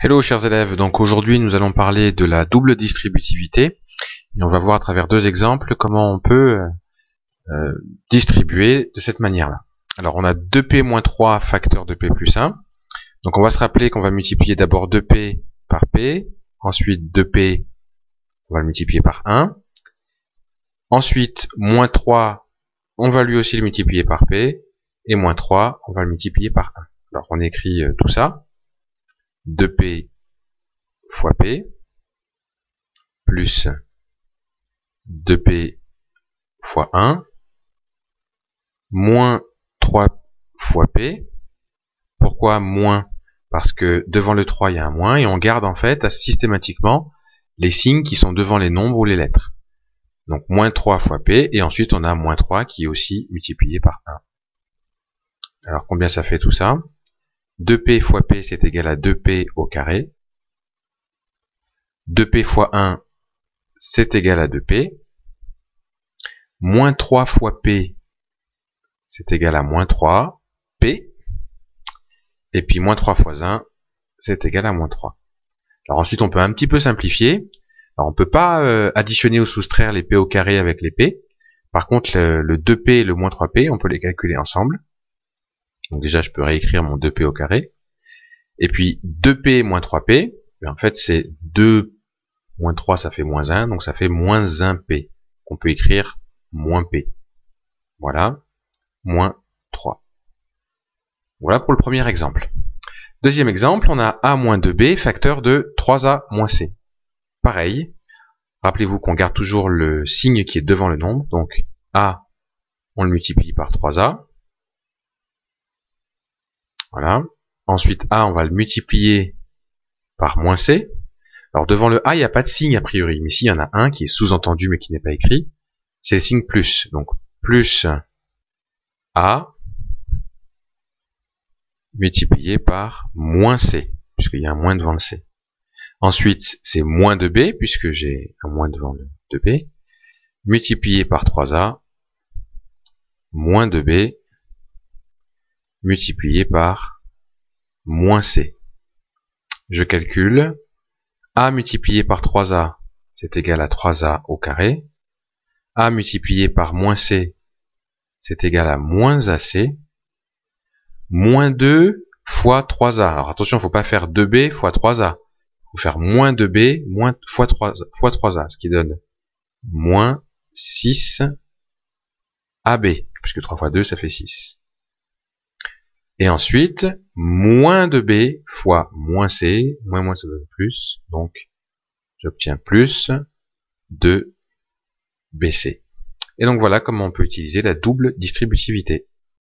Hello chers élèves, donc aujourd'hui nous allons parler de la double distributivité et on va voir à travers deux exemples comment on peut distribuer de cette manière-là. Alors on a 2p moins 3 facteur de p plus 1, donc on va se rappeler qu'on va multiplier d'abord 2p par p, ensuite 2p on va le multiplier par 1, ensuite moins 3 on va lui aussi le multiplier par p, et moins 3 on va le multiplier par 1. Alors on écrit tout ça, 2p fois p, plus 2p fois 1, moins 3 fois p. Pourquoi moins? Parce que devant le 3, il y a un moins, et on garde en fait systématiquement les signes qui sont devant les nombres ou les lettres. Donc moins 3 fois p, et ensuite on a moins 3 qui est aussi multiplié par 1. Alors combien ça fait tout ça? 2p fois p, c'est égal à 2p au carré. 2p fois 1, c'est égal à 2p. Moins 3 fois p, c'est égal à moins 3, p. Et puis moins 3 fois 1, c'est égal à moins 3. Alors ensuite, on peut un petit peu simplifier. Alors on peut pas additionner ou soustraire les p au carré avec les p. Par contre, le 2p et le moins 3p, on peut les calculer ensemble. Donc déjà, je peux réécrire mon 2p au carré. Et puis 2p moins 3p, en fait c'est 2 moins 3, ça fait moins 1, donc ça fait moins 1p. On peut écrire moins p. Voilà, moins 3. Voilà pour le premier exemple. Deuxième exemple, on a a moins 2b facteur de 3a moins c. Pareil, rappelez-vous qu'on garde toujours le signe qui est devant le nombre, donc a, on le multiplie par 3a. Voilà. Ensuite, a, on va le multiplier par moins c. Alors devant le a, il n'y a pas de signe a priori, mais ici, il y en a un qui est sous-entendu mais qui n'est pas écrit. C'est le signe plus. Donc plus a multiplié par moins c, puisqu'il y a un moins devant le c. Ensuite, c'est moins 2b, puisque j'ai un moins devant le 2b, multiplié par 3a, moins 2b, multiplié par moins c. Je calcule, a multiplié par 3a, c'est égal à 3a au carré, a multiplié par moins c, c'est égal à moins ac, moins 2 fois 3a. Alors attention, il ne faut pas faire 2b fois 3a. Il faut faire moins 2b fois 3a, ce qui donne moins 6 AB, puisque 3 fois 2, ça fait 6. Et ensuite, moins 2b fois moins c, moins ça donne plus, donc j'obtiens plus 2bc. Et donc voilà comment on peut utiliser la double distributivité.